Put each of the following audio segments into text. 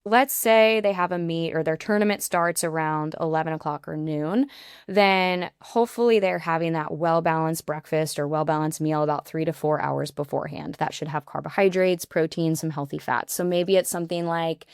let's say they have a meet or their tournament starts around 11 o'clock or noon, then hopefully they're having that well-balanced breakfast or well-balanced meal about 3 to 4 hours beforehand. That should have carbohydrates, protein, some healthy fats. So maybe it's something like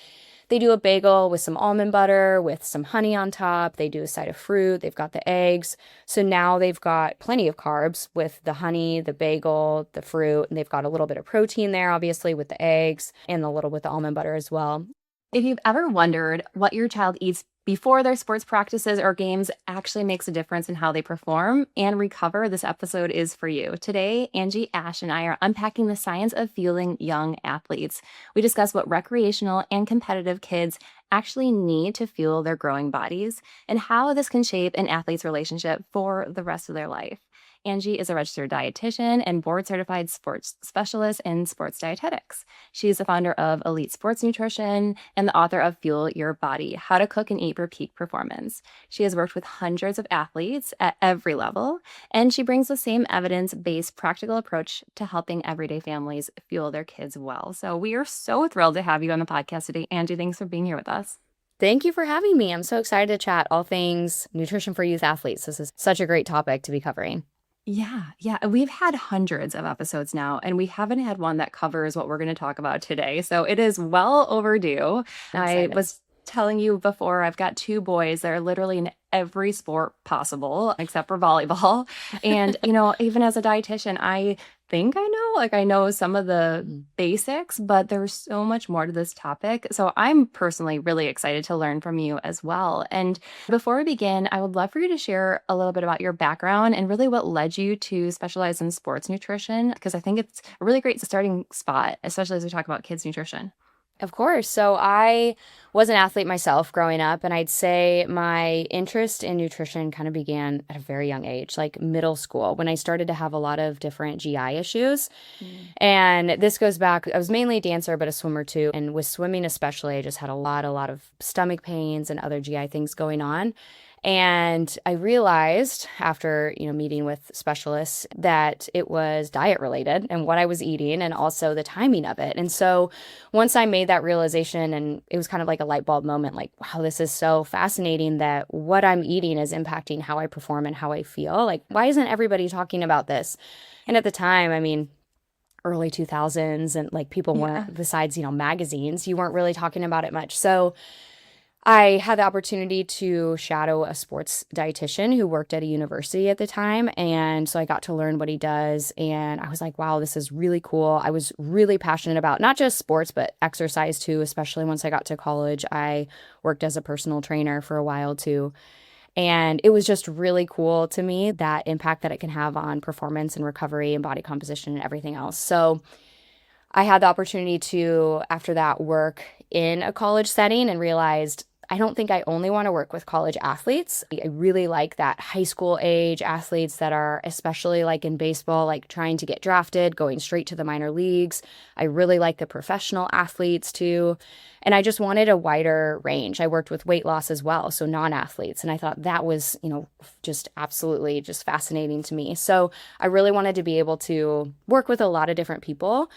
they do a bagel with some almond butter, with some honey on top. They do a side of fruit. They've got the eggs. So now they've got plenty of carbs with the honey, the bagel, the fruit, and they've got a little bit of protein there, obviously, with the eggs and a little with the almond butter as well. If you've ever wondered what your child eats before their sports practices or games actually makes a difference in how they perform and recover, this episode is for you. Today, Angie Asche and I are unpacking the science of fueling young athletes. We discuss what recreational and competitive kids actually need to fuel their growing bodies and how this can shape an athlete's relationship for the rest of their life. Angie is a registered dietitian and board certified sports specialist in sports dietetics. She's the founder of Elite Sports Nutrition and the author of Fuel Your Body: How to Cook and Eat for Peak Performance. She has worked with hundreds of athletes at every level, and she brings the same evidence-based practical approach to helping everyday families fuel their kids well. So we are so thrilled to have you on the podcast today. Angie, thanks for being here with us. Thank you for having me. I'm so excited to chat all things nutrition for youth athletes. This is such a great topic to be covering. Yeah. We've had hundreds of episodes now, and we haven't had one that covers what we're going to talk about today. So it is well overdue. I'm I excited. was telling you before, I've got two boys that are literally in every sport possible except for volleyball. And, even as a dietitian, I think I know some of the Mhm. basics, but there's so much more to this topic. So I'm personally really excited to learn from you as well. And before we begin, I would love for you to share a little bit about your background and really what led you to specialize in sports nutrition, because I think it's a really great starting spot, especially as we talk about kids' nutrition. Of course. So I was an athlete myself growing up, and I'd say my interest in nutrition kind of began at a very young age, like middle school, when I started to have a lot of different GI issues. Mm. And this goes back, I was mainly a dancer, but a swimmer too. And with swimming especially, I just had a lot of stomach pains and other GI things going on. And I realized after, meeting with specialists that it was diet related and what I was eating and also the timing of it. And so once I made that realization, and it was kind of like a light bulb moment, like, wow, this is so fascinating that what I'm eating is impacting how I perform and how I feel. Like, why isn't everybody talking about this? And at the time, I mean, early 2000s, and like people Yeah. weren't, besides, magazines, you weren't really talking about it much. So I had the opportunity to shadow a sports dietitian who worked at a university at the time. And so I got to learn what he does. And I was like, wow, this is really cool. I was really passionate about not just sports, but exercise too, especially once I got to college. I worked as a personal trainer for a while too. And it was just really cool to me, that impact that it can have on performance and recovery and body composition and everything else. So I had the opportunity to, after that, work in a college setting and realized I don't think I only want to work with college athletes. I really like that high school age athletes that are, especially like in baseball, like trying to get drafted, going straight to the minor leagues. I really like the professional athletes too. And I just wanted a wider range. I worked with weight loss as well, so non-athletes. And I thought that was, just absolutely just fascinating to me. So I really wanted to be able to work with a lot of different people.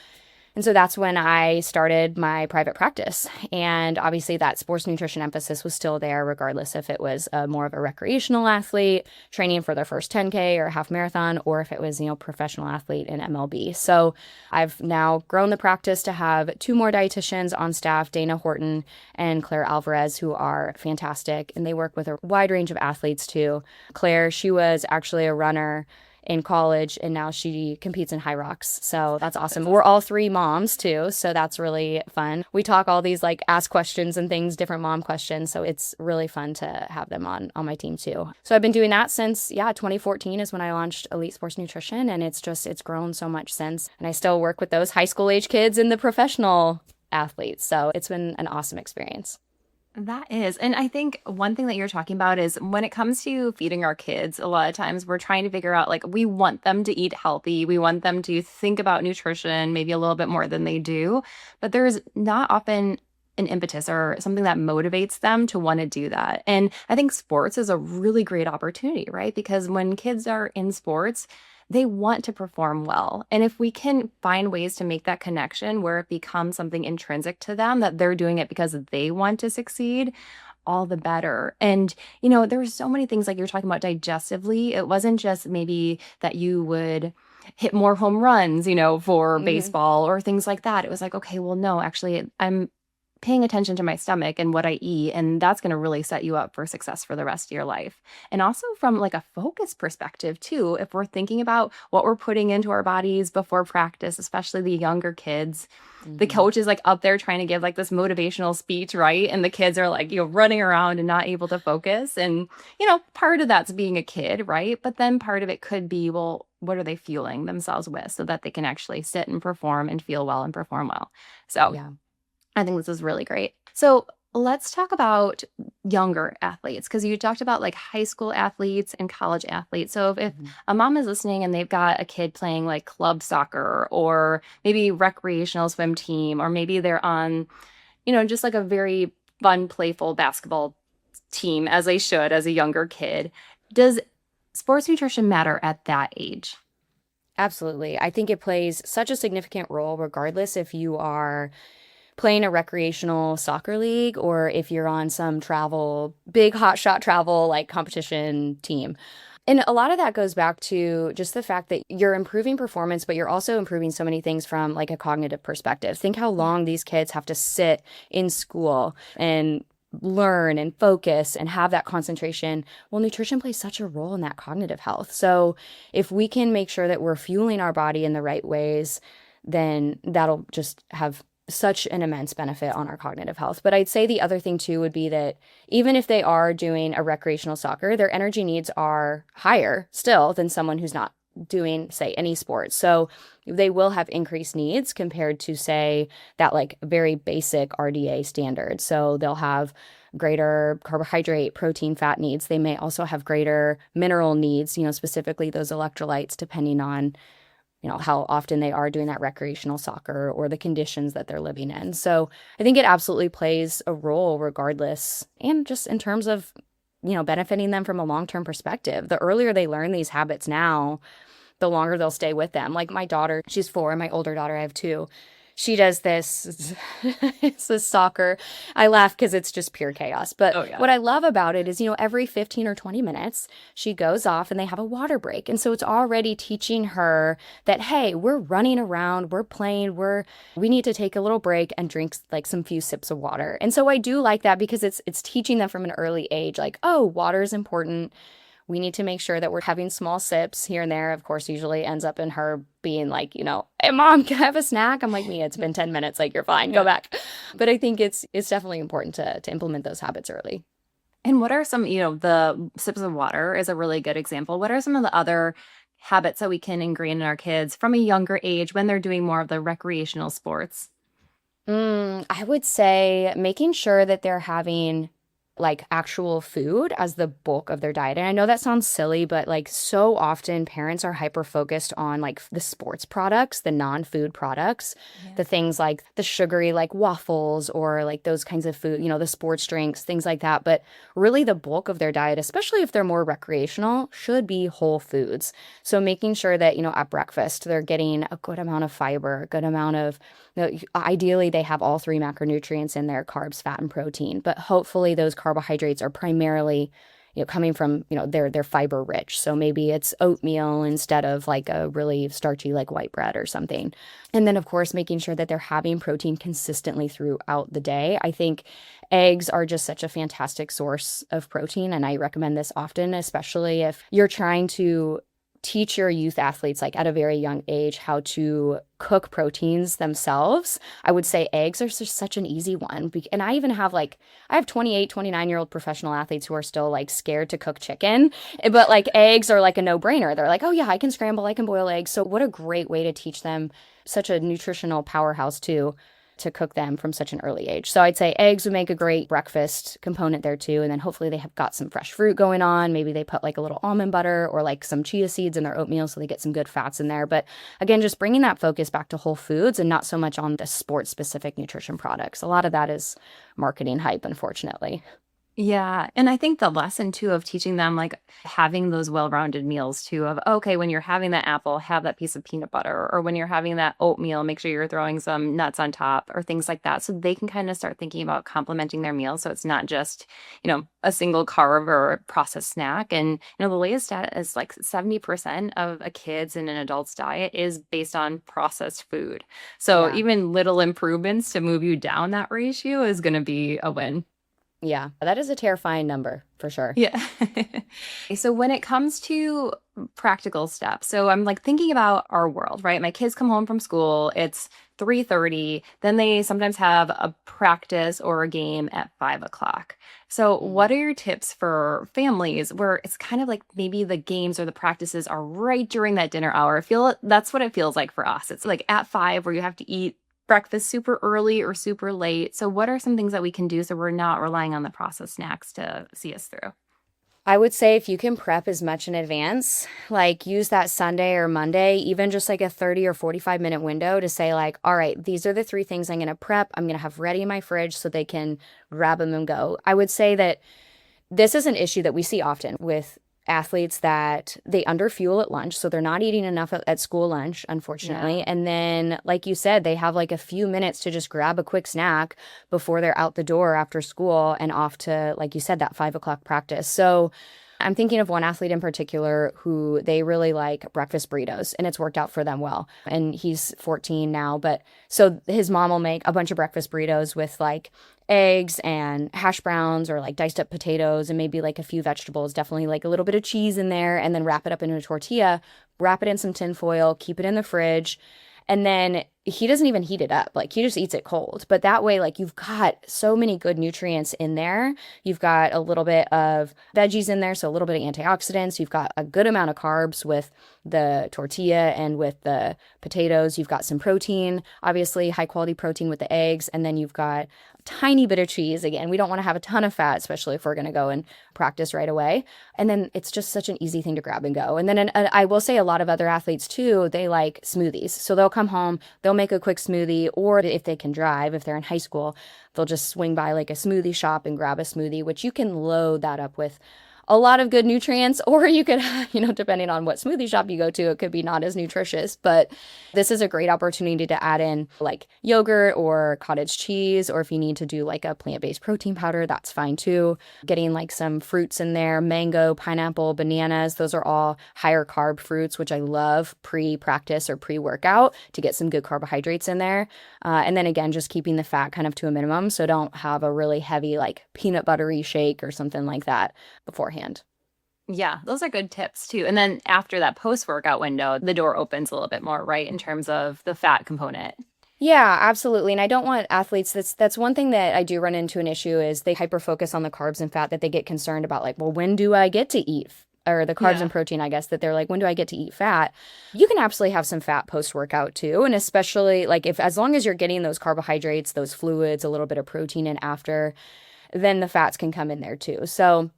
And so that's when I started my private practice. And obviously, that sports nutrition emphasis was still there, regardless if it was more of a recreational athlete training for their first 10K or half marathon, or if it was, professional athlete in MLB. So I've now grown the practice to have two more dietitians on staff, Dana Horton and Claire Alvarez, who are fantastic. And they work with a wide range of athletes too. Claire, she was actually a runner in college, and now she competes in high rocks. So that's awesome. That's We're awesome. all three moms too, so that's really fun. We talk all these like ask questions and things, different mom questions, so it's really fun to have them on my team too. So I've been doing that since 2014 is when I launched Elite Sports Nutrition, and it's grown so much since. And I still work with those high school age kids and the professional athletes. So it's been an awesome experience. That is. And I think one thing that you're talking about is when it comes to feeding our kids, a lot of times we're trying to figure out, like, we want them to eat healthy. We want them to think about nutrition maybe a little bit more than they do. But there's not often an impetus or something that motivates them to want to do that. And I think sports is a really great opportunity, right? Because when kids are in sports, they want to perform well. And if we can find ways to make that connection where it becomes something intrinsic to them, that they're doing it because they want to succeed, all the better. And, there were so many things like you're talking about digestively. It wasn't just maybe that you would hit more home runs, for Hmm. baseball or things like that. It was like, okay, well, no, actually, I'm paying attention to my stomach and what I eat, and that's going to really set you up for success for the rest of your life. And also from like a focus perspective too, if we're thinking about what we're putting into our bodies before practice, especially the younger kids, the Hmm. coach is like up there trying to give like this motivational speech, right? And the kids are like, running around and not able to focus. And, part of that's being a kid, right? But then part of it could be, well, what are they fueling themselves with so that they can actually sit and perform and feel well and perform well? So Yeah. I think this is really great. So let's talk about younger athletes, because you talked about like high school athletes and college athletes. So if Mhm. a mom is listening and they've got a kid playing like club soccer or maybe recreational swim team, or maybe they're on, just like a very fun, playful basketball team, as they should as a younger kid, does sports nutrition matter at that age? Absolutely. I think it plays such a significant role, regardless if you are playing a recreational soccer league or if you're on some big hot shot travel like competition team. And a lot of that goes back to just the fact that you're improving performance, but you're also improving so many things from like a cognitive perspective. Think how Yeah. long these kids have to sit in school and learn and focus and have that concentration. Well, nutrition plays such a role in that cognitive health. So if we can make sure that we're fueling our body in the right ways, then that'll just have such an immense benefit on our cognitive health. But I'd say the other thing too would be that even if they are doing a recreational soccer, their energy needs are higher still than someone who's not doing, say, any sports. So they will have increased needs compared to, say, that like very basic RDA standard. So they'll have greater carbohydrate, protein, fat needs. They may also have greater mineral needs, specifically those electrolytes, depending on how often they are doing that recreational soccer or the conditions that they're living in. So I think it absolutely plays a role regardless, and just in terms of, benefiting them from a long-term perspective. The earlier they learn these habits now, the longer they'll stay with them. Like my daughter, she's 4, and my older daughter, I have 2. She does this, it's this soccer. I laugh because it's just pure chaos. But Oh, yeah. what I love about it is, every 15 or 20 minutes, she goes off and they have a water break. And so it's already teaching her that, hey, we're running around, we're playing, we need to take a little break and drink like some few sips of water. And so I do like that because it's teaching them from an early age, like, oh, water is important. We need to make sure that we're having small sips here and there. Of course, usually ends up in her being like, hey, mom, can I have a snack? I'm like, Mia, it's been 10 minutes. Like, you're fine. Go Yeah. back. But I think it's definitely important to implement those habits early. And what are some, the sips of water is a really good example. What are some of the other habits that we can ingrain in our kids from a younger age when they're doing more of the recreational sports? I would say making sure that they're having like actual food as the bulk of their diet. And I know that sounds silly, but like so often parents are hyper focused on like the sports products, the non-food products, Yeah. the things like the sugary like waffles or like those kinds of food, the sports drinks, things like that. But really the bulk of their diet, especially if they're more recreational, should be whole foods. So making sure that, at breakfast they're getting a good amount of fiber, a good amount of ideally, they have all 3 macronutrients in there: carbs, fat, and protein. But hopefully, those carbohydrates are primarily, coming from, they're fiber rich. So maybe it's oatmeal instead of like a really starchy like white bread or something. And then, of course, making sure that they're having protein consistently throughout the day. I think eggs are just such a fantastic source of protein, and I recommend this often, especially if you're trying to teach your youth athletes like at a very young age how to cook proteins themselves. I would say eggs are just such an easy one. And I even have I have 28, 29-year-old professional athletes who are still like scared to cook chicken, but like eggs are like a no-brainer. They're like, oh yeah, I can scramble, I can boil eggs. So what a great way to teach them, such a nutritional powerhouse too, to cook them from such an early age. So I'd say eggs would make a great breakfast component there too. And then hopefully they have got some fresh fruit going on. Maybe they put like a little almond butter or like some chia seeds in their oatmeal so they get some good fats in there. But again, just bringing that focus back to whole foods and not so much on the sports specific nutrition products. A lot of that is marketing hype, unfortunately. Yeah. And I think the lesson too of teaching them like having those well-rounded meals too of okay, when you're having that apple, have that piece of peanut butter, or when you're having that oatmeal, make sure you're throwing some nuts on top or things like that. So they can kind of start thinking about complementing their meal. So it's not just, a single carb or a processed snack. And the latest stat is like 70% of a kid's and an adult's diet is based on processed food. So Yeah. even little improvements to move you down that ratio is going to be a win. Yeah. That is a terrifying number for sure. Yeah. So when it comes to practical steps, so I'm like thinking about our world, right? My kids come home from school, it's 3:30, then they sometimes have a practice or a game at 5 o'clock. So what Mhm. are your tips for families where it's kind of like maybe the games or the practices are right during that dinner hour? I feel that's what it feels like for us. It's like at 5 where you have to eat breakfast super early or super late. So, what are some things that we can do so we're not relying on the processed snacks to see us through? I would say if you can prep as much in advance, like use that Sunday or Monday, even just like a 30 or 45-minute window to say, like, all right, these are the three things I'm going to prep. I'm going to have ready in my fridge so they can grab them and go. I would say that this is an issue that we see often with athletes that they underfuel at lunch, so they're not eating enough at school lunch, unfortunately. Yeah. And then, like you said, they have like a few minutes to just grab a quick snack before they're out the door after school and off to, like you said, that 5 o'clock practice. So I'm thinking of one athlete in particular who they really like breakfast burritos and it's worked out for them well. And he's 14 now, but so his mom will make a bunch of breakfast burritos with like eggs and hash browns or like diced up potatoes and maybe like a few vegetables, definitely like a little bit of cheese in there, and then wrap it up in a tortilla, wrap it in some tin foil, keep it in the fridge. And then he doesn't even heat it up. Like he just eats it cold. But that way, like you've got so many good nutrients in there. You've got a little bit of veggies in there, so a little bit of antioxidants. You've got a good amount of carbs with the tortilla and with the potatoes. You've got some protein, obviously high quality protein with the eggs. And then you've got a tiny bit of cheese. Again, we don't want to have a ton of fat, especially if we're going to go and practice right away. And then it's just such an easy thing to grab and go. And then I will say a lot of other athletes too, they like smoothies. So they'll come home, they'll make a quick smoothie, or if they can drive, if they're in high school, they'll just swing by like a smoothie shop and grab a smoothie, which you can load that up with a lot of good nutrients, or you could, depending on what smoothie shop you go to, it could be not as nutritious. But this is a great opportunity to add in like yogurt or cottage cheese, or if you need to do like a plant-based protein powder, that's fine too. Getting like some fruits in there, mango, pineapple, bananas, those are all higher carb fruits, which I love pre-practice or pre-workout to get some good carbohydrates in there. And then again, just keeping the fat kind of to a minimum. So don't have a really heavy like peanut buttery shake or something like that beforehand. Yeah, those are good tips too. And then after that post-workout window, the door opens a little bit more, right, in terms of the fat component. Yeah, absolutely. And I don't want athletes, that's one thing that I do run into an issue is they hyper focus on the carbs and fat, that they get concerned about like, well, when do I get to eat or the carbs Yeah. and protein, I guess, that they're like, when do I get to eat fat? You can absolutely have some fat post workout too. And especially like if, as long as you're getting those carbohydrates, those fluids, a little bit of protein in after, then the fats can come in there too. So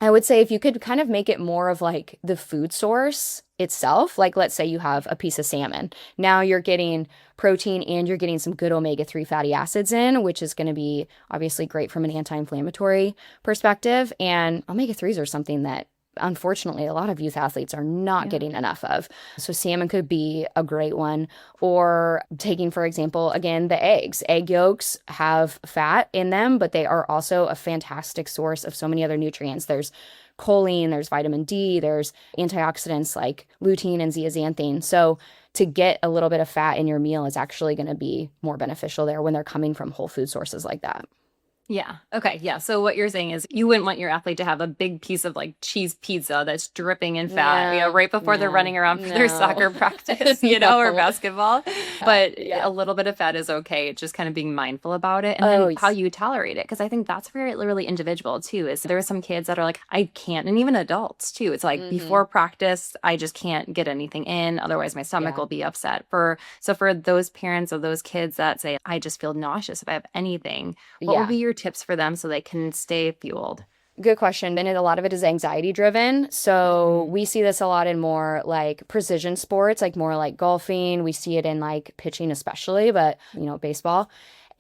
I would say if you could kind of make it more of like the food source itself, like let's say you have a piece of salmon. Now you're getting protein and you're getting some good omega-3 fatty acids in, which is going to be obviously great from an anti-inflammatory perspective. And omega-3s are something that unfortunately a lot of youth athletes are not Yeah. getting enough of. So salmon could be a great one. Or taking, for example, again, the eggs. Egg yolks have fat in them, but they are also a fantastic source of so many other nutrients. There's choline, there's vitamin D, there's antioxidants like lutein and zeaxanthin. So to get a little bit of fat in your meal is actually going to be more beneficial there when they're coming from whole food sources like that. Yeah. Okay. Yeah. So what you're saying is you wouldn't want your athlete to have a big piece of like cheese pizza that's dripping in fat, No, right before they're no, running around for their no, soccer practice, or no. basketball. But Yeah. a little bit of fat is okay. Just kind of being mindful about it and Oh, then how you tolerate it. Because I think that's very really individual too. Is there are some kids that are like, I can't, and even adults too. It's like mm-hmm. before practice, I just can't get anything in. Otherwise my stomach Yeah. will be upset. For those parents of those kids that say, I just feel nauseous if I have anything, what would Yeah. be your tips for them so they can stay fueled? Good question. And a lot of it is anxiety driven. So Mm. we see this a lot in more like precision sports, like more like golfing. We see it in like pitching, especially, but baseball.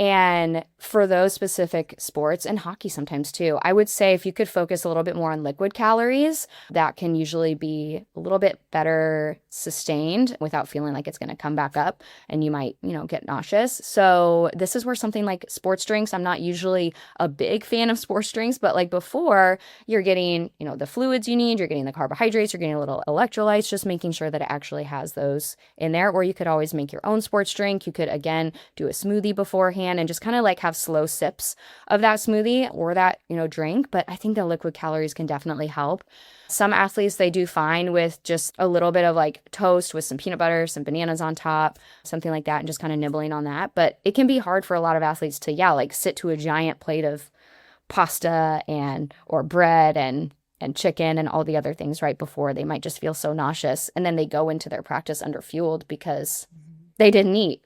And for those specific sports, and hockey sometimes too, I would say if you could focus a little bit more on liquid calories, that can usually be a little bit better sustained without feeling like it's going to come back up and you might, get nauseous. So this is where something like sports drinks, I'm not usually a big fan of sports drinks, but like before, you're getting, the fluids you need, you're getting the carbohydrates, you're getting a little electrolytes, just making sure that it actually has those in there. Or you could always make your own sports drink. You could, again, do a smoothie beforehand and just kind of like have slow sips of that smoothie or that, drink. But I think the liquid calories can definitely help. Some athletes, they do fine with just a little bit of like toast with some peanut butter, some bananas on top, something like that, and just kind of nibbling on that. But it can be hard for a lot of athletes to, like sit to a giant plate of pasta or bread and chicken and all the other things right before. They might just feel so nauseous. And then they go into their practice underfueled because they didn't eat.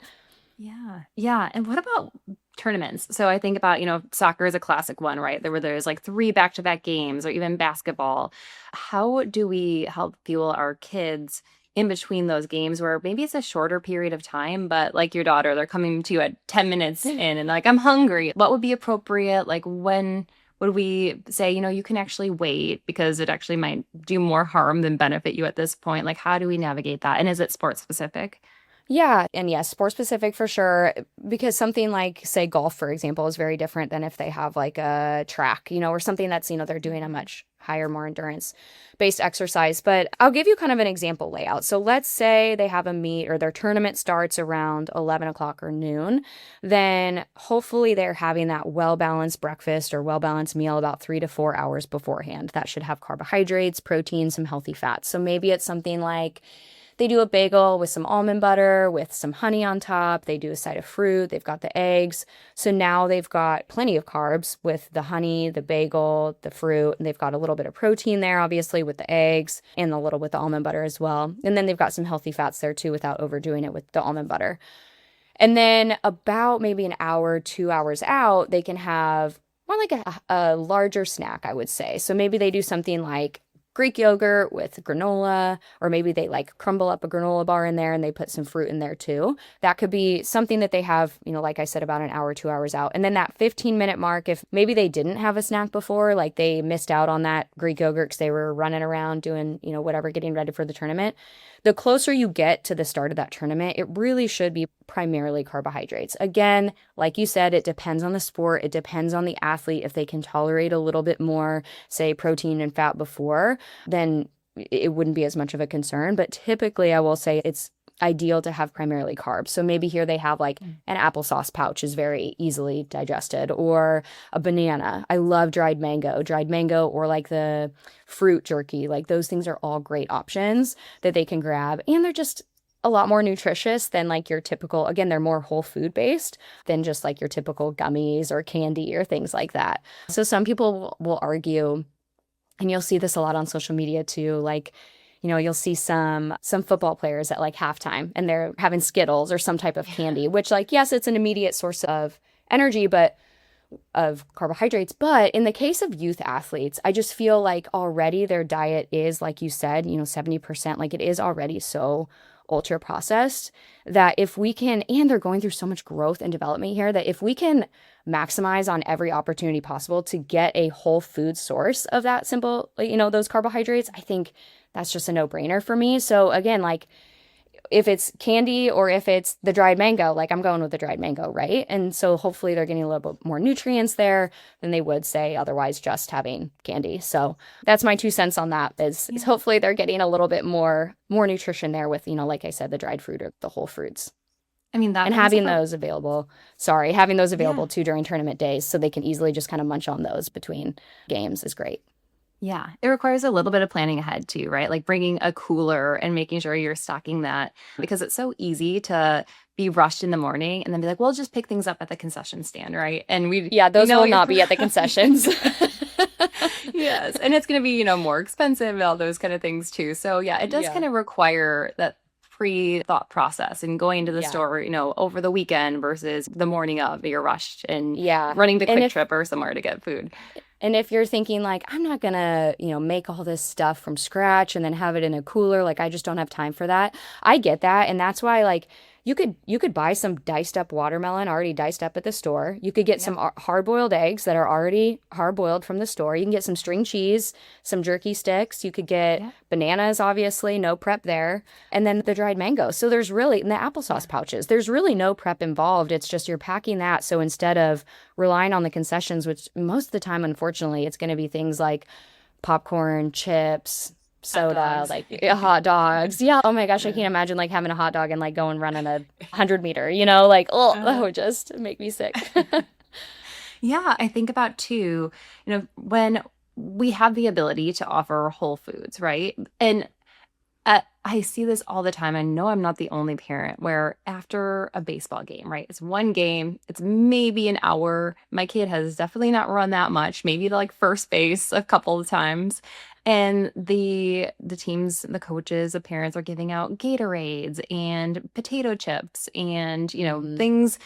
Yeah. Yeah. And what about tournaments? So I think about, soccer is a classic one, right? There's like 3 back-to-back games or even basketball. How do we help fuel our kids in between those games where maybe it's a shorter period of time, but like your daughter, they're coming to you at 10 minutes in and like, I'm hungry. What would be appropriate? Like when would we say, you can actually wait because it actually might do more harm than benefit you at this point? Like, how do we navigate that? And is it sports specific? Yeah. And yes, sport specific for sure. Because something like, say, golf, for example, is very different than if they have like a track, or something that's, they're doing a much higher, more endurance based exercise. But I'll give you kind of an example layout. So let's say they have a meet or their tournament starts around 11 o'clock or noon. Then hopefully they're having that well-balanced breakfast or well-balanced meal about 3 to 4 hours beforehand. That should have carbohydrates, protein, some healthy fats. So maybe it's something like they do a bagel with some almond butter, with some honey on top. They do a side of fruit. They've got the eggs. So now they've got plenty of carbs with the honey, the bagel, the fruit, and they've got a little bit of protein there, obviously, with the eggs and a little with the almond butter as well. And then they've got some healthy fats there too without overdoing it with the almond butter. And then about maybe an hour, 2 hours out, they can have more like a larger snack, I would say. So maybe they do something like Greek yogurt with granola, or maybe they like crumble up a granola bar in there and they put some fruit in there too. That could be something that they have, like I said, about an hour, 2 hours out. And then that 15-minute mark, if maybe they didn't have a snack before, like they missed out on that Greek yogurt because they were running around doing, whatever, getting ready for the tournament. The closer you get to the start of that tournament, it really should be primarily carbohydrates. Again, like you said, it depends on the sport. It depends on the athlete. If they can tolerate a little bit more, say, protein and fat before, then it wouldn't be as much of a concern. But typically, I will say it's ideal to have primarily carbs. So maybe here they have like an applesauce pouch is very easily digested, or a banana. I love dried mango, or like the fruit jerky. Like those things are all great options that they can grab. And they're just a lot more nutritious than like your typical, again, they're more whole food based than just like your typical gummies or candy or things like that. So some people will argue, and you'll see this a lot on social media too, like, you'll see some football players at like halftime and they're having Skittles or some type of candy, which like, yes, it's an immediate source of energy, but of carbohydrates. But in the case of youth athletes, I just feel like already their diet is, like you said, 70%, like it is already so ultra processed that if we can, and they're going through so much growth and development here, that if we can maximize on every opportunity possible to get a whole food source of that simple, those carbohydrates, I think that's just a no-brainer for me. So again, like if it's candy or if it's the dried mango, like I'm going with the dried mango, right? And so hopefully they're getting a little bit more nutrients there than they would say otherwise just having candy. So that's my 2 cents on that is hopefully they're getting a little bit more nutrition there with, like I said, the dried fruit or the whole fruits. I mean, that and having those available too during tournament days so they can easily just kind of munch on those between games is great. Yeah, it requires a little bit of planning ahead too, right? Like bringing a cooler and making sure you're stocking that, because it's so easy to be rushed in the morning and then be like, well, just pick things up at the concession stand, right? And those will not be at the concessions. Yes, and it's going to be, more expensive and all those kind of things too. So yeah, it does kind of require that pre-thought process and going to the store, over the weekend versus the morning of you're rushed and running to Quick Trip or somewhere to get food. And if you're thinking like, I'm not going to, make all this stuff from scratch and then have it in a cooler, like I just don't have time for that. I get that. And that's why like you could buy some diced up watermelon already diced up at the store. You could get some hard-boiled eggs that are already hard-boiled from the store. You can get some string cheese, some jerky sticks. You could get Yeah. bananas, obviously, no prep there. And then the dried mango. So there's really, and the applesauce pouches, there's really no prep involved. It's just you're packing that. So instead of relying on the concessions, which most of the time, unfortunately, it's going to be things like popcorn, chips, Hot soda, dogs. like hot dogs. Yeah. Oh my gosh, I can't imagine like having a hot dog and like going running a 100 meter, like, oh, that Uh, would just make me sick. Yeah, I think about too, when we have the ability to offer whole foods, right? And I see this all the time. I know I'm not the only parent where after a baseball game, right? It's one game, it's maybe an hour. My kid has definitely not run that much, maybe to like first base a couple of times. And the teams, the coaches, the parents are giving out Gatorades and potato chips and, Mhm. things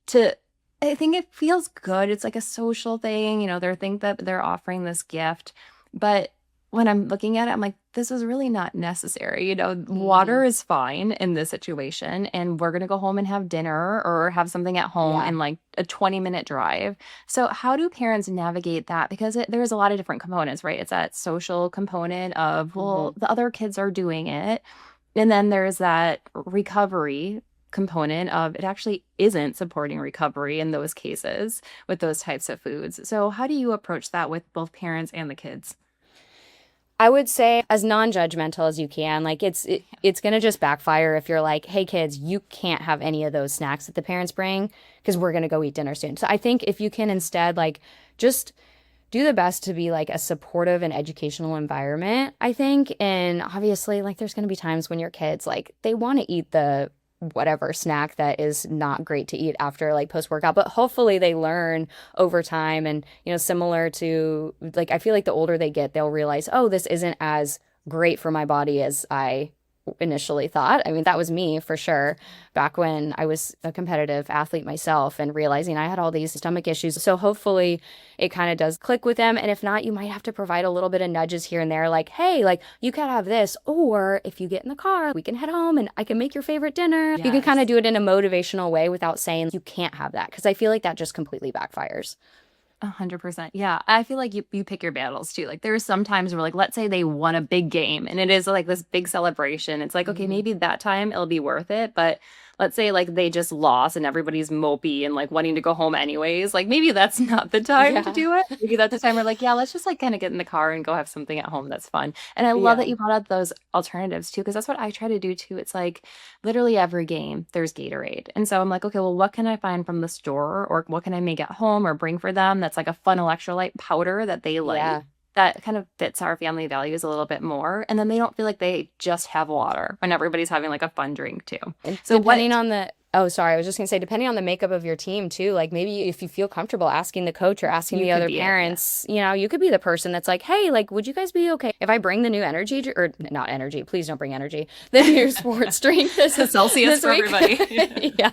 to I think it feels good. It's like a social thing, they think that they're offering this gift. But when I'm looking at it, I'm like, this is really not necessary. Water Mhm. is fine in this situation, and we're gonna go home and have dinner or have something at home Yeah. in like a 20-minute drive. So how do parents navigate that? Because there's a lot of different components, right? It's that social component of, well, Mhm. the other kids are doing it. And then there's that recovery component of it actually isn't supporting recovery in those cases with those types of foods. So, how do you approach that with both parents and the kids? I would say as non-judgmental as you can. Like it's gonna just backfire if you're like, hey kids, you can't have any of those snacks that the parents bring because we're gonna go eat dinner soon. So I think if you can instead like just do the best to be like a supportive and educational environment, I think. And obviously, like there's going to be times when your kids like they want to eat the whatever snack that is not great to eat after like post workout, but hopefully they learn over time and similar to like I feel like the older they get, they'll realize, "Oh, this isn't as great for my body as I initially thought." I mean, that was me for sure back when I was a competitive athlete myself and realizing I had all these stomach issues. So hopefully it kind of does click with them. And if not, you might have to provide a little bit of nudges here and there, like, hey, like you can have this. Or if you get in the car, we can head home and I can make your favorite dinner. You can kind of Yes. do it in a motivational way without saying you can't have that. Cause I feel like that just completely backfires. 100%. Yeah. I feel like you pick your battles too. Like there's some times where like let's say they won a big game and it is like this big celebration. It's like, okay, Mhm. maybe that time it'll be worth it. But let's say like they just lost and everybody's mopey and like wanting to go home anyways. Like maybe that's not the time to Yeah. do it. Maybe that's the time where like, yeah, let's just like kind of get in the car and go have something at home that's fun. And I love that Yeah. you brought up those alternatives too, because that's what I try to do too. It's like literally every game there's Gatorade. And so I'm like, okay, well, what can I find from the store or what can I make at home or bring for them that's like a fun electrolyte powder that they like Yeah. that kind of fits our family values a little bit more. And then they don't feel like they just have water when everybody's having like a fun drink too. And So depending what on oh, sorry, I was just gonna say, depending on the makeup of your team too, like maybe if you feel comfortable asking the coach or asking you the could other be it. Yeah. parents, you could be the person that's like, hey, like, would you guys be okay if I bring the new energy or not energy? Please don't bring energy. The new sports drink Celsius this for week. everybody. Yeah.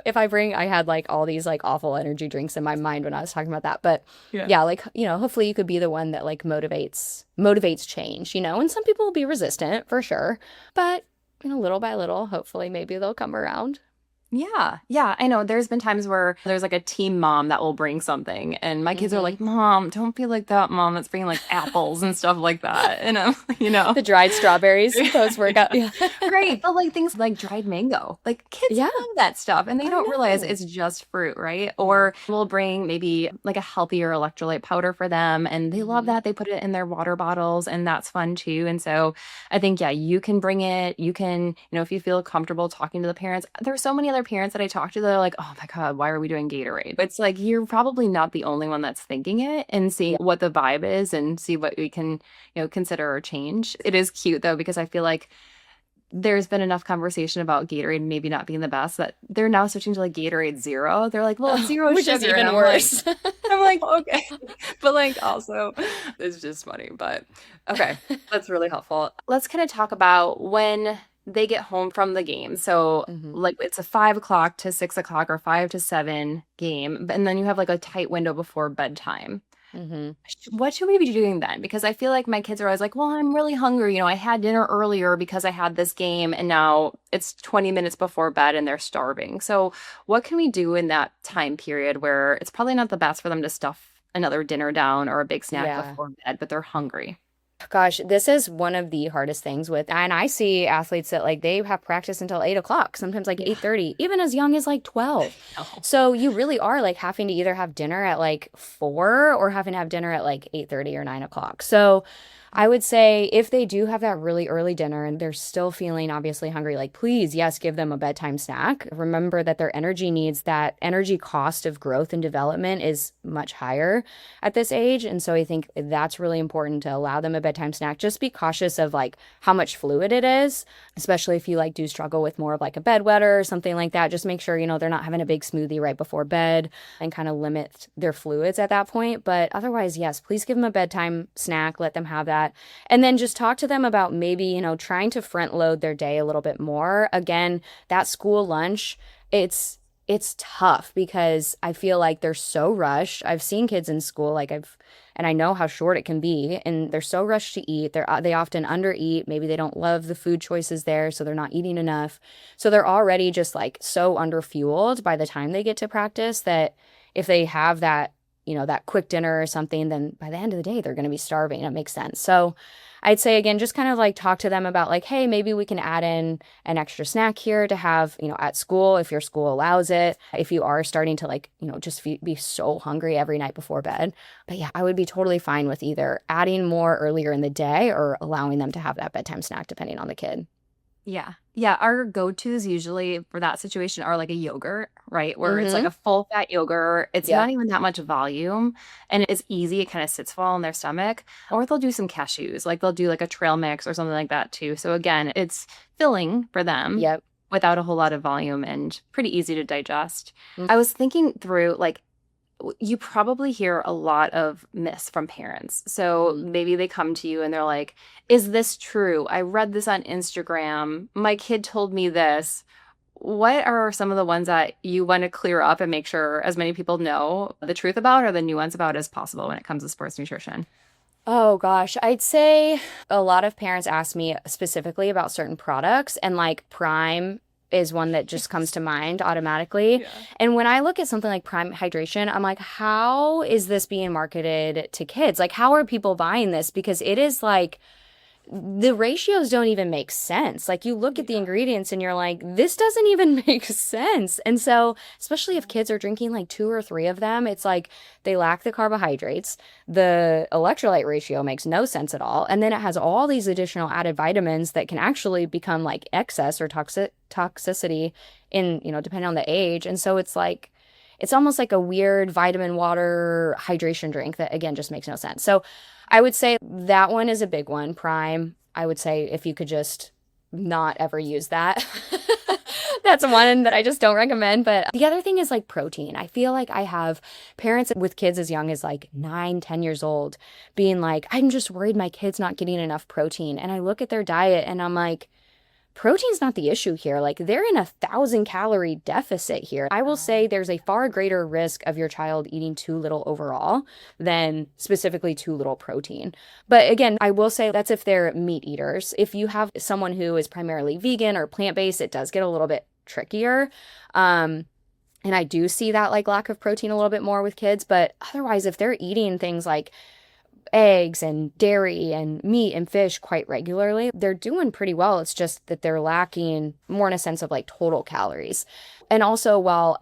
If I had like all these like awful energy drinks in my mind when I was talking about that, but Yeah. yeah, like hopefully you could be the one that like motivates change, and some people will be resistant for sure, but little by little, hopefully maybe they'll come around. Yeah, yeah, I know. There's been times where there's like a team mom that will bring something, and my kids are Hmm. like, "Mom, don't be like that, Mom. That's bringing like apples and stuff like that." And I'm, The dried strawberries post workout. Yeah. Right, but like things like dried mango, like kids Yeah, love that stuff and they I don't realize know. it's just fruit, right? Yeah. Or we'll bring maybe like a healthier electrolyte powder for them and they love Hmm. that. They put it in their water bottles and that's fun too. And so I think, yeah, you can bring it. You can, if you feel comfortable talking to the parents, there's so many other parents that I talk to that are like, oh my God, why are we doing Gatorade? But it's like, you're probably not the only one that's thinking it and seeing Yeah. what the vibe is and see what we can, consider or change. It is cute though, because I feel like there's been enough conversation about Gatorade maybe not being the best that they're now switching to like Gatorade Zero. They're like, well, it's Oh, zero which is sugar. And even I'm like, worse. okay. But like also it's just funny. But okay, that's really helpful. Let's kind of talk about when they get home from the game. So Hmm. like it's a 5 o'clock to 6 o'clock or 5 to 7 game, and then you have like a tight window before bedtime. Hmm. What should we be doing then? Because I feel like my kids are always like, well, I'm really hungry. I had dinner earlier because I had this game and now it's 20 minutes before bed and they're starving. So, what can we do in that time period where it's probably not the best for them to stuff another dinner down or a big snack Yeah. before bed, but they're hungry? Gosh, this is one of the hardest things and I see athletes that like they have practice until 8 o'clock, sometimes like Yeah. 8:30, even as young as like 12. No. So you really are like having to either have dinner at like 4 or having to have dinner at like 8:30 or 9 o'clock. So I would say if they do have that really early dinner and they're still feeling obviously hungry, like please, yes, give them a bedtime snack. Remember that their energy needs, that energy cost of growth and development is much higher at this age. And so I think that's really important to allow them a bedtime snack. Just be cautious of like how much fluid it is, especially if you like do struggle with more of like a bedwetter or something like that. Just make sure, they're not having a big smoothie right before bed and kind of limit their fluids at that point. But otherwise, yes, please give them a bedtime snack, let them have that. And then just talk to them about maybe, trying to front load their day a little bit more. Again, that school lunch, it's tough because I feel like they're so rushed. I've seen kids in school and I know how short it can be, and they're so rushed to eat. They often undereat. Maybe they don't love the food choices there, so they're not eating enough. So they're already just like so underfueled by the time they get to practice that if they have that, that quick dinner or something, then by the end of the day, they're going to be starving. It makes sense. So I'd say again, just kind of like talk to them about like, hey, maybe we can add in an extra snack here to have, at school if your school allows it. If you are starting to like, just be so hungry every night before bed. But yeah, I would be totally fine with either adding more earlier in the day or allowing them to have that bedtime snack depending on the kid. Yeah. Yeah. Our go-tos usually for that situation are like a yogurt, right? Where it's like Mm-hmm. a full fat yogurt. It's not Yep. even that much volume and it's easy. It kind of sits well in their stomach. Or they'll do some cashews, like they'll do like a trail mix or something like that too. So again, it's filling for them Yep. without a whole lot of volume and pretty easy to digest. Mm. I was thinking through like you probably hear a lot of myths from parents. So Mhm. maybe they come to you and they're like, is this true? I read this on Instagram. My kid told me this. What are some of the ones that you want to clear up and make sure as many people know the truth about or the nuance about as possible when it comes to sports nutrition? Oh gosh, I'd say a lot of parents ask me specifically about certain products, and like Prime is one that just comes Yes. to mind automatically. Yeah. And when I look at something like Prime Hydration, I'm like, how is this being marketed to kids? Like, how are people buying this? Because it is like the ratios don't even make sense. Like you look at the Yeah. ingredients and you're like, this doesn't even make sense. And so, especially if kids are drinking like two or three of them, it's like they lack the carbohydrates. The electrolyte ratio makes no sense at all. And then it has all these additional added vitamins that can actually become like excess or toxicity in, depending on the age. And so it's like, it's almost like a weird vitamin water hydration drink that again just makes no sense. So I would say that one is a big one. Prime, I would say if you could just not ever use that. That's one that I just don't recommend. But the other thing is like protein. I feel like I have parents with kids as young as like 9, 10 years old being like, I'm just worried my kid's not getting enough protein. And I look at their diet and I'm like, protein's not the issue here. Like they're in 1,000 calorie deficit here. I will say there's a far greater risk of your child eating too little overall than specifically too little protein. But again, I will say that's if they're meat eaters. If you have someone who is primarily vegan or plant-based, it does get a little bit trickier. And I do see that like lack of protein a little bit more with kids. But otherwise, if they're eating things like eggs and dairy and meat and fish quite regularly, they're doing pretty well. It's just that they're lacking more in a sense of like total calories. And also, while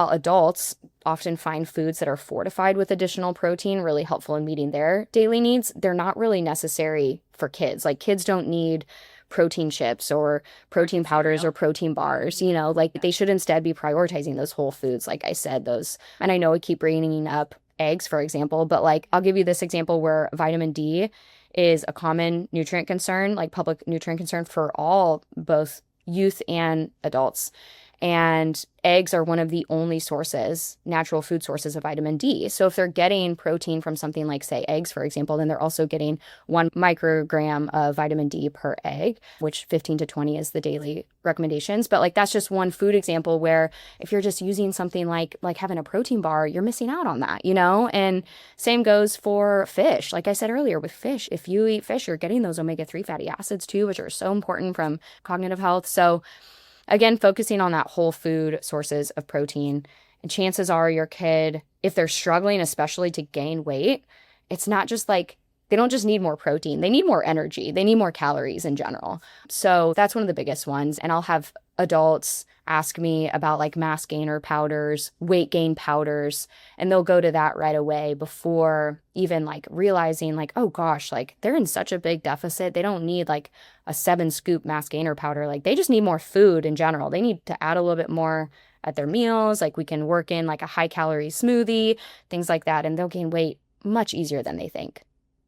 adults often find foods that are fortified with additional protein really helpful in meeting their daily needs, they're not really necessary for kids. Like kids don't need protein chips or protein powders or Cereal. protein bars, like they should instead be prioritizing those whole foods, like I said, those. And I know I keep bringing up eggs, for example, but like I'll give you this example where vitamin D is a common nutrient concern, like public nutrient concern for all, both youth and adults. And eggs are one of the only sources, natural food sources of vitamin D. So if they're getting protein from something like, say, eggs, for example, then they're also getting 1 microgram of vitamin D per egg, which 15 to 20 is the daily recommendations. But like that's just one food example where if you're just using something like having a protein bar, you're missing out on that, you know? And same goes for fish. Like I said earlier, with fish, if you eat fish, you're getting those omega-3 fatty acids too, which are so important from cognitive health. So again, focusing on that whole food sources of protein. And chances are your kid, if they're struggling, especially to gain weight, it's not just like they don't just need more protein, they need more energy, they need more calories in general. So that's one of the biggest ones. And I'll have adults ask me about like mass gainer powders, weight gain powders, and they'll go to that right away before even like realizing like, oh gosh, like they're in such a big deficit. They don't need like a 7 scoop mass gainer powder. Like they just need more food in general. They need to add a little bit more at their meals. Like we can work in like a high calorie smoothie, things like that, and they'll gain weight much easier than they think.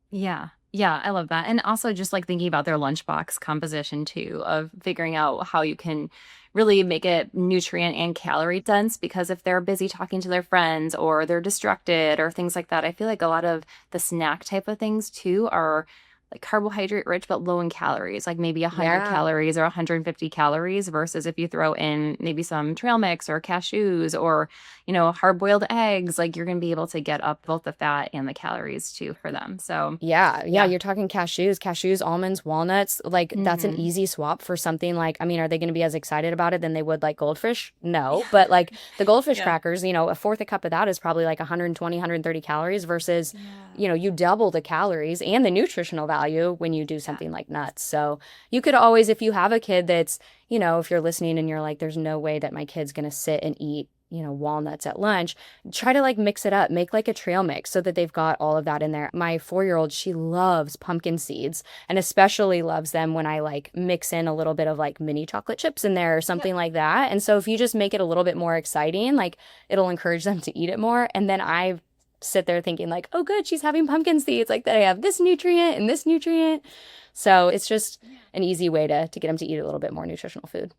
Yeah. Yeah, I love that. And also just like thinking about their lunchbox composition too, of figuring out how you can really make it nutrient and calorie dense. Because if they're busy talking to their friends or they're distracted or things like that, I feel like a lot of the snack type of things too are like carbohydrate rich but low in calories, like maybe 100 Yeah. calories or 150 calories, versus if you throw in maybe some trail mix or cashews or, hard boiled eggs, like you're going to be able to get up both the fat and the calories too for them. So, Yeah, yeah, yeah. you're talking cashews, almonds, walnuts. Like that's an Hmm. easy swap for something like, I mean, are they going to be as excited about it than they would like goldfish? No, Yeah. but like the goldfish Yeah. crackers, a fourth a cup of that is probably like 120, 130 calories versus, Yeah. you double the calories and the nutritional value when you do Yeah. something like nuts. So you could always, if you have a kid that's, if you're listening and you're like, there's no way that my kid's going to sit and eat walnuts at lunch, try to like mix it up, make like a trail mix so that they've got all of that in there. My 4-year-old, she loves pumpkin seeds and especially loves them when I like mix in a little bit of like mini chocolate chips in there or Yep. something like that. And so if you just make it a little bit more exciting, like it'll encourage them to eat it more. And then I sit there thinking like, oh good, she's having pumpkin seeds, like that I have this nutrient and this nutrient. So it's just an easy way to get them to eat a little bit more nutritional food.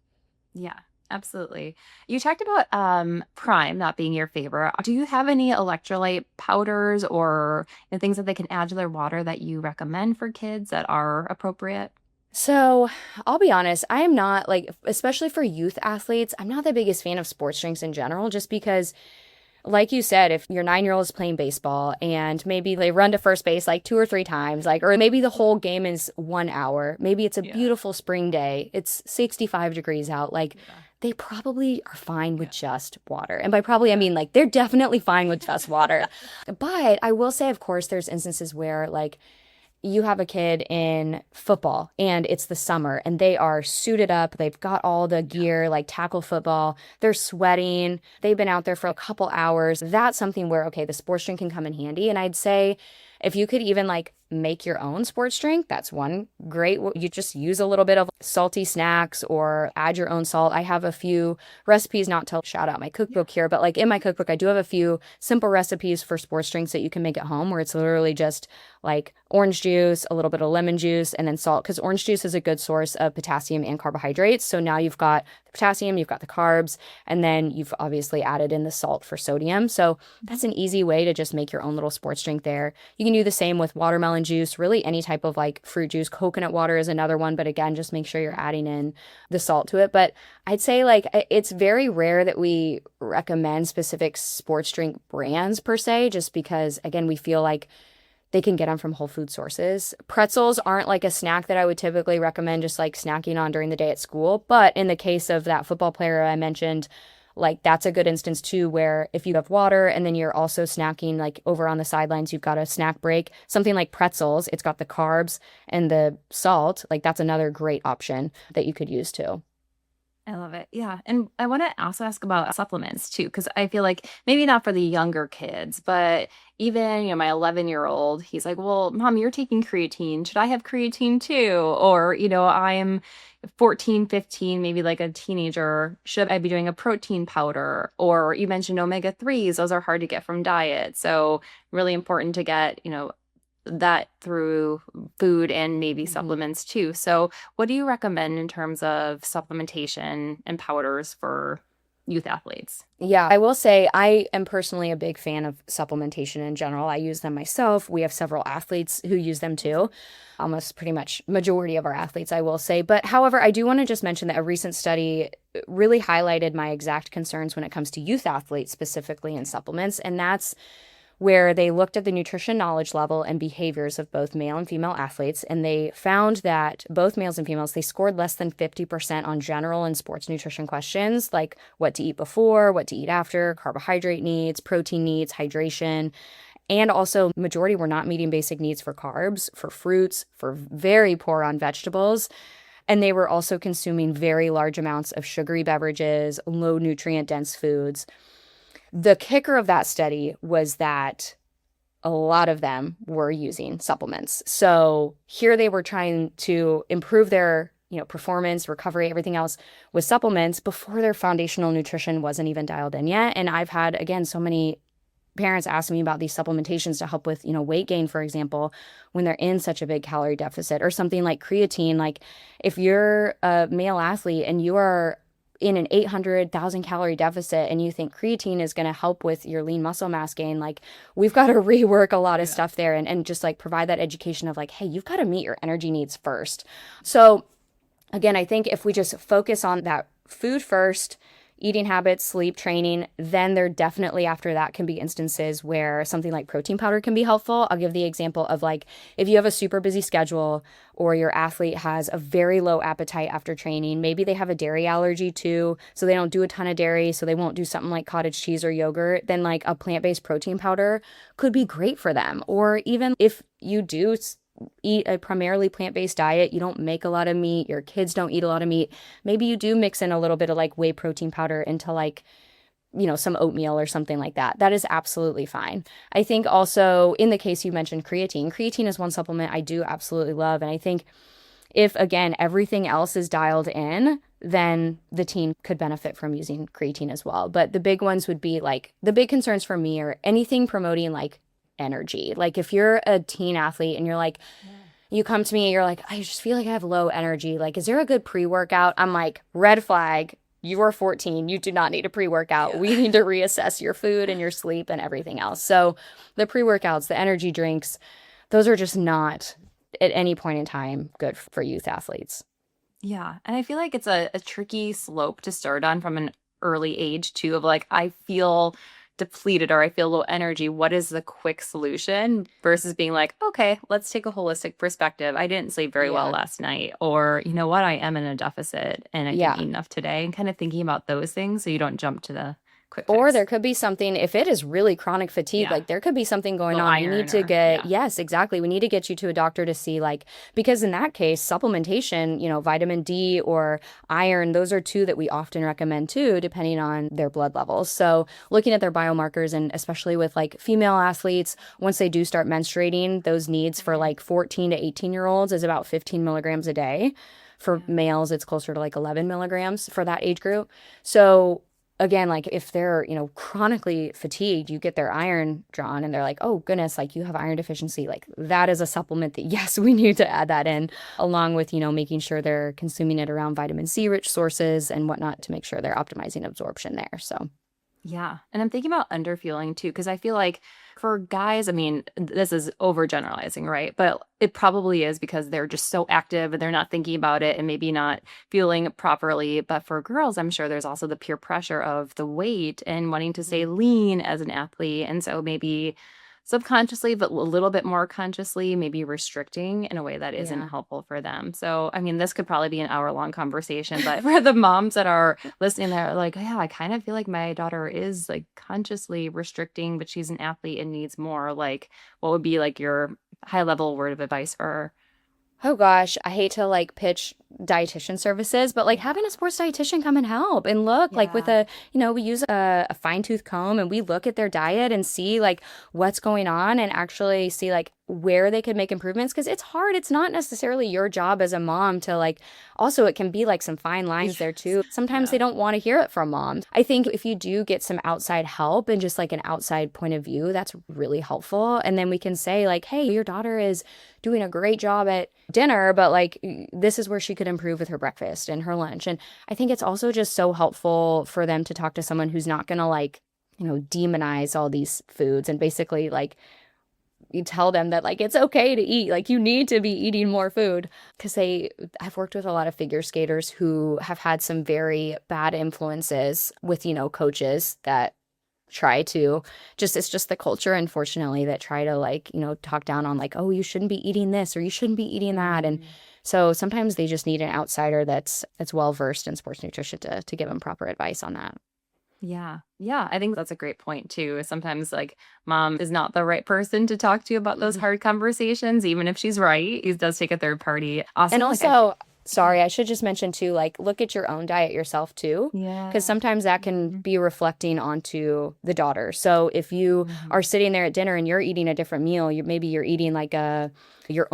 Yeah, absolutely. You talked about Prime not being your favorite. Do you have any electrolyte powders or things that they can add to their water that you recommend for kids that are appropriate? So I'll be honest, I am not like, especially for youth athletes, I'm not the biggest fan of sports drinks in general, just because, like you said, if your 9-year-old is playing baseball and maybe they run to first base like 2 or 3 times, like, or maybe the whole game is 1 hour, maybe it's a Yeah. beautiful spring day, it's 65 degrees out, like, Yeah. they probably are fine with Yeah. just water. And by probably, I Yeah. mean like they're definitely fine with just water. But I will say, of course, there's instances where like you have a kid in football and it's the summer and they are suited up. They've got all the Yeah. gear, like tackle football. They're sweating. They've been out there for a couple hours. That's something where, okay, the sports drink can come in handy. And I'd say if you could even like make your own sports drink, that's one great. You just use a little bit of salty snacks or add your own salt. I have a few recipes, not to shout out my Yeah. cookbook here, but like in my cookbook, I do have a few simple recipes for sports drinks that you can make at home where it's literally just like orange juice, a little bit of lemon juice, and then salt, because orange juice is a good source of potassium and carbohydrates. So now you've got the potassium, you've got the carbs, and then you've obviously added in the salt for sodium. So that's an easy way to just make your own little sports drink there. You can do the same with watermelon juice, really any type of like fruit juice. Coconut water is another one, but again, just make sure you're adding in the salt to it. But I'd say like it's very rare that we recommend specific sports drink brands per se, just because again, we feel like they can get them from whole food sources. Pretzels aren't like a snack that I would typically recommend just like snacking on during the day at school. But in the case of that football player I mentioned, like that's a good instance too, where if you have water and then you're also snacking like over on the sidelines, you've got a snack break, something like pretzels, it's got the carbs and the salt. Like that's another great option that you could use too. I love it. Yeah. And I want to also ask about supplements too, because I feel like maybe not for the younger kids, but even, my 11-year-old, he's like, well, mom, you're taking creatine. Should I have creatine too? Or, I'm 14, 15, maybe like a teenager. Should I be doing a protein powder? Or you mentioned omega 3s. Those are hard to get from diet. So really important to get, that through food and maybe Mhm. supplements too. So, what do you recommend in terms of supplementation and powders for youth athletes? Yeah, I will say I am personally a big fan of supplementation in general. I use them myself. We have several athletes who use them too. Almost pretty much majority of our athletes, I will say. But however, I do want to just mention that a recent study really highlighted my exact concerns when it comes to youth athletes, specifically in supplements. And that's where they looked at the nutrition knowledge level and behaviors of both male and female athletes, and they found that both males and females, they scored less than 50% on general and sports nutrition questions like what to eat before, what to eat after, carbohydrate needs, protein needs, hydration, and also majority were not meeting basic needs for carbs, for fruits, for very poor on vegetables. And they were also consuming very large amounts of sugary beverages, low nutrient dense foods. The kicker of that study was that a lot of them were using supplements. So here they were trying to improve their, performance, recovery, everything else with supplements before their foundational nutrition wasn't even dialed in yet. And I've had, again, so many parents ask me about these supplementations to help with, weight gain, for example, when they're in such a big calorie deficit, or something like creatine. Like if you're a male athlete and you are in an 800,000 calorie deficit and you think creatine is going to help with your lean muscle mass gain, like we've got to rework a lot of stuff there, and just like provide that education of like, hey, you've got to meet your energy needs first. So again, I think if we just focus on that food first, eating habits, sleep, training, then there definitely after that can be instances where something like protein powder can be helpful. I'll give the example of like if you have a super busy schedule or your athlete has a very low appetite after training, maybe they have a dairy allergy too, so they don't do a ton of dairy, so they won't do something like cottage cheese or yogurt, then like a plant-based protein powder could be great for them. Or even if you do eat a primarily plant-based diet, you don't make a lot of meat, your kids don't eat a lot of meat, maybe you do mix in a little bit of like whey protein powder into like, some oatmeal or something like that. That is absolutely fine. I think also in the case you mentioned creatine is one supplement I do absolutely love. And I think if again everything else is dialed in, then the teen could benefit from using creatine as well. But the big ones would be like the big concerns for me are anything promoting like energy. Like if you're a teen athlete and you're like, you come to me and you're like, I just feel like I have low energy. Like, is there a good pre-workout? I'm like, red flag. You are 14. You do not need a pre-workout. We need to reassess your food and your sleep and everything else. So the pre-workouts, the energy drinks, those are just not at any point in time good for youth athletes. Yeah. And I feel like it's a tricky slope to start on from an early age, too, of like, I feel depleted or I feel low energy. What is the quick solution versus being like, okay, let's take a holistic perspective. I didn't sleep very well Yeah. last night. Or, you know what? I am in a deficit and I didn't Yeah. eat enough today. And kind of thinking about those things so you don't jump to the quick Or fix. there could be something, if it is really chronic fatigue, Yeah. like there could be something going Low on. We need iron to or, get, yeah. yes, exactly. We need to get you to a doctor to see, like, because in that case, supplementation, vitamin D or iron, those are two that we often recommend too, depending on their blood levels. So looking at their biomarkers, and especially with like female athletes, once they do start menstruating, those needs for like 14 to 18-year-olds is about 15 milligrams a day. For males, it's closer to like 11 milligrams for that age group. So again, like if they're, chronically fatigued, you get their iron drawn and they're like, oh goodness, like you have iron deficiency. Like that is a supplement that, yes, we need to add that in, along with, making sure they're consuming it around vitamin C rich sources and whatnot to make sure they're optimizing absorption there. So, Yeah. And I'm thinking about underfueling too, because I feel like for guys, I mean, this is overgeneralizing, right? But it probably is because they're just so active and they're not thinking about it and maybe not fueling properly. But for girls, I'm sure there's also the peer pressure of the weight and wanting to stay lean as an athlete. And so maybe subconsciously, but a little bit more consciously, maybe restricting in a way that isn't yeah. helpful for them. So, I mean, this could probably be an hour-long conversation, but for the moms that are listening, that are like, yeah, I kind of feel like my daughter is like consciously restricting, but she's an athlete and needs more. Like, what would be like your high-level word of advice for her? Oh gosh, I hate to like pitch dietitian services, but like having a sports dietitian come and help and look like with Yeah. we use a fine tooth comb and we look at their diet and see like what's going on and actually see like where they could make improvements because it's hard. It's not necessarily your job as a mom to like, also it can be like some fine lines there too. Sometimes Yeah. they don't want to hear it from moms. I think if you do get some outside help and just like an outside point of view, that's really helpful. And then we can say like, hey, your daughter is doing a great job at dinner, but like this is where she could improve with her breakfast and her lunch. And I think it's also just so helpful for them to talk to someone who's not going to like, demonize all these foods and basically like you tell them that like it's okay to eat, like you need to be eating more food because I've worked with a lot of figure skaters who have had some very bad influences with coaches that try to it's just the culture unfortunately that try to like talk down on like, oh, you shouldn't be eating this or you shouldn't be eating that. And so sometimes they just need an outsider that's well versed in sports nutrition to give them proper advice on that. Yeah. Yeah. I think that's a great point too. Sometimes like mom is not the right person to talk to about those hard conversations, even if she's right. It does take a third party. And Also, like also, sorry, I should just mention too, like look at your own diet yourself too, yeah. because sometimes that can be reflecting onto the daughter. So if you are sitting there at dinner and you're eating a different meal, maybe you're eating like you're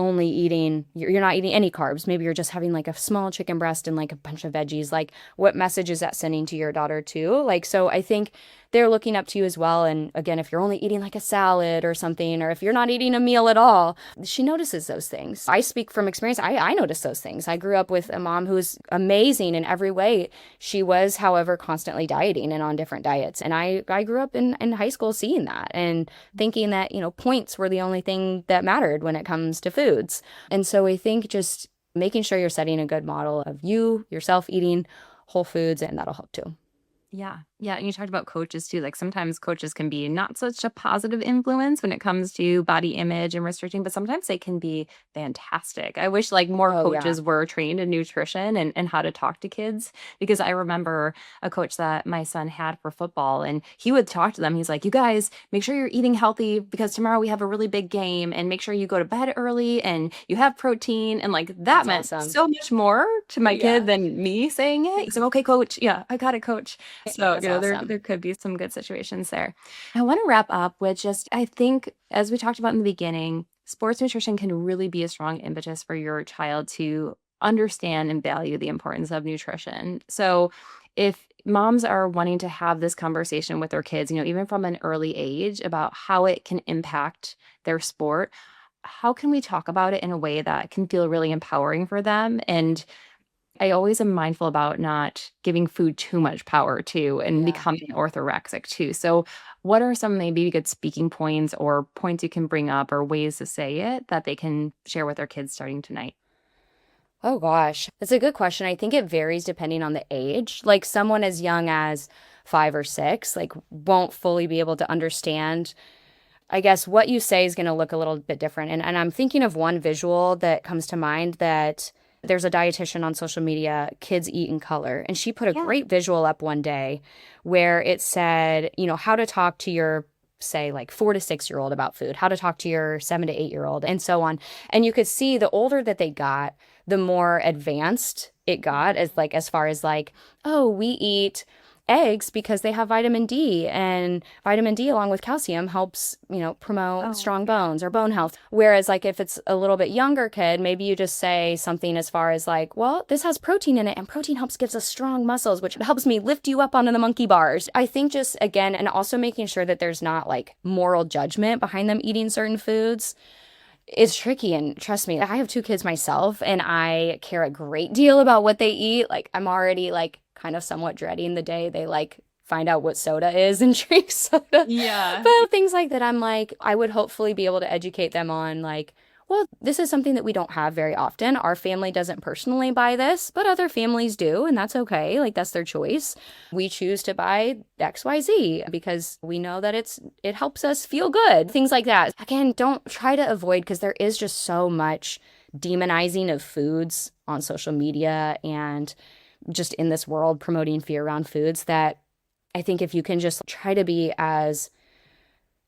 not eating any carbs. Maybe you're just having like a small chicken breast and like a bunch of veggies. Like what message is that sending to your daughter too? Like, so I think they're looking up to you as well. And again, if you're only eating like a salad or something, or if you're not eating a meal at all, she notices those things. I speak from experience. I notice those things. I grew up with a mom who was amazing in every way. She was, however, constantly dieting and on different diets. And I grew up in high school seeing that and thinking that, points were the only thing that mattered when it comes to foods. And so I think just making sure you're setting a good model of yourself eating whole foods, and that'll help too. Yeah. Yeah. And you talked about coaches too. Like sometimes coaches can be not such a positive influence when it comes to body image and restricting, but sometimes they can be fantastic. I wish like more Oh, yeah. coaches were trained in nutrition and how to talk to kids because I remember a coach that my son had for football and he would talk to them. He's like, you guys make sure you're eating healthy because tomorrow we have a really big game and make sure you go to bed early and you have protein. And like that That's meant awesome. so much more to my kid Yeah. than me saying it. He's like, okay, coach. Yeah, I got it, coach. So, That's there awesome. there could be some good situations there. I want to wrap up with just I think as we talked about in the beginning, sports nutrition can really be a strong impetus for your child to understand and value the importance of nutrition. So, if moms are wanting to have this conversation with their kids, even from an early age about how it can impact their sport, how can we talk about it in a way that can feel really empowering for them and I always am mindful about not giving food too much power too and Yeah. becoming orthorexic too. So, what are some maybe good speaking points or points you can bring up or ways to say it that they can share with their kids starting tonight? Oh gosh, that's a good question. I think it varies depending on the age. Like someone as young as 5 or 6, like won't fully be able to understand. I guess what you say is going to look a little bit different. And I'm thinking of one visual that comes to mind that there's a dietitian on social media, Kids Eat in Color, and she put a Yeah. great visual up one day where it said, how to talk to your say like 4 to 6 year old about food, how to talk to your 7 to 8 year old, and so on. And you could see the older that they got, the more advanced it got as far as like, oh, we eat eggs because they have vitamin D, and vitamin D along with calcium helps, promote Oh, strong yeah. bones or bone health. Whereas like if it's a little bit younger kid, maybe you just say something as far as like, well, this has protein in it and protein gives us strong muscles, which helps me lift you up onto the monkey bars. I think just again, and also making sure that there's not like moral judgment behind them eating certain foods. It's tricky, and trust me, I have 2 kids myself and I care a great deal about what they eat. Like I'm already like kind of somewhat dreading the day they like find out what soda is and drink soda. Yeah. But things like that, I'm like, I would hopefully be able to educate them on like, well, this is something that we don't have very often. Our family doesn't personally buy this, but other families do, and that's okay. Like that's their choice. We choose to buy XYZ because we know that it helps us feel good. Things like that. Again, don't try to avoid because there is just so much demonizing of foods on social media and just in this world promoting fear around foods that I think if you can just try to be as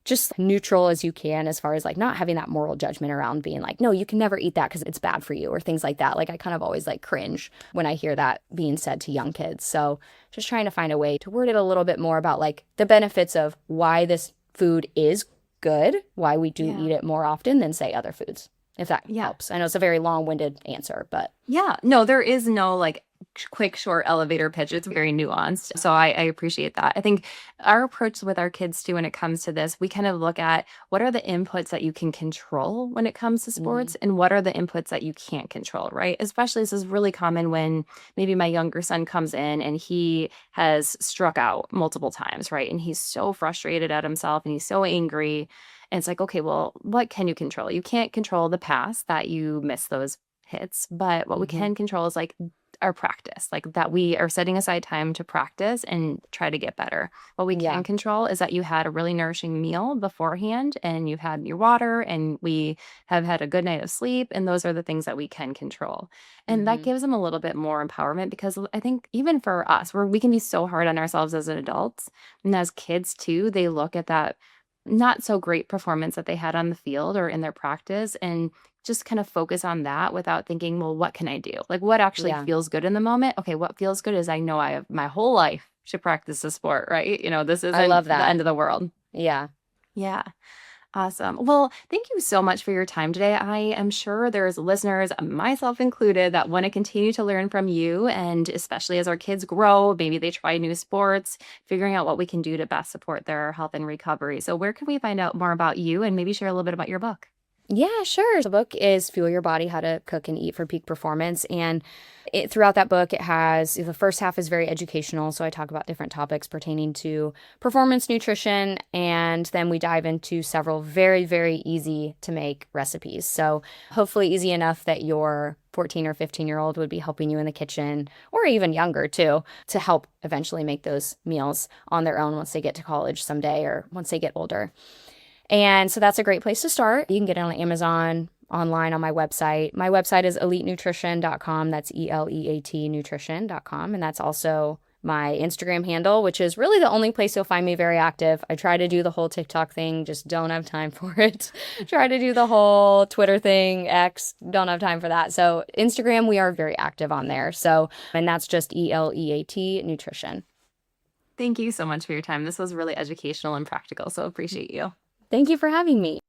just neutral as you can, as far as like not having that moral judgment around being like, no, you can never eat that because it's bad for you or things like that. Like I kind of always like cringe when I hear that being said to young kids. So just trying to find a way to word it a little bit more about like the benefits of why this food is good, why we do eat it more often than say other foods, if that helps. I know it's a very long-winded answer, but yeah, no, there is no like quick, short elevator pitch. It's very nuanced. So I appreciate that. I think our approach with our kids too, when it comes to this, we kind of look at what are the inputs that you can control when it comes to sports and what are the inputs that you can't control, right? Especially this is really common when maybe my younger son comes in and he has struck out multiple times, right? And he's so frustrated at himself and he's so angry. And it's like, okay, well, what can you control? You can't control the past that you miss those hits, but what we can control is like our practice, like that we are setting aside time to practice and try to get better. What we can control is that you had a really nourishing meal beforehand and you've had your water and we have had a good night of sleep. And those are the things that we can control. And that gives them a little bit more empowerment because I think even for us, we can be so hard on ourselves as adults and as kids too, they look at that not so great performance that they had on the field or in their practice and just kind of focus on that without thinking, well, what can I do? Like what actually feels good in the moment? Okay, what feels good is I know I have my whole life to practice the sport, right? This isn't I love the that. end of the world. Yeah. Yeah. Awesome. Well, thank you so much for your time today. I am sure there's listeners, myself included, that want to continue to learn from you. And especially as our kids grow, maybe they try new sports, figuring out what we can do to best support their health and recovery. So where can we find out more about you and maybe share a little bit about your book? Yeah, sure. The book is Fuel Your Body, How to Cook and Eat for Peak Performance. And throughout that book, it has the first half is very educational. So I talk about different topics pertaining to performance nutrition. And then we dive into several very, very easy to make recipes. So hopefully easy enough that your 14 or 15-year-old would be helping you in the kitchen, or even younger too, to help eventually make those meals on their own once they get to college someday or once they get older. And so that's a great place to start. You can get it on Amazon, online on my website. My website is elitenutrition.com. That's ELEAT nutrition.com. And that's also my Instagram handle, which is really the only place you'll find me very active. I try to do the whole TikTok thing, just don't have time for it. Try to do the whole Twitter thing, X, don't have time for that. So Instagram, we are very active on there. So, and that's just ELEAT nutrition. Thank you so much for your time. This was really educational and practical. So appreciate you. Thank you for having me.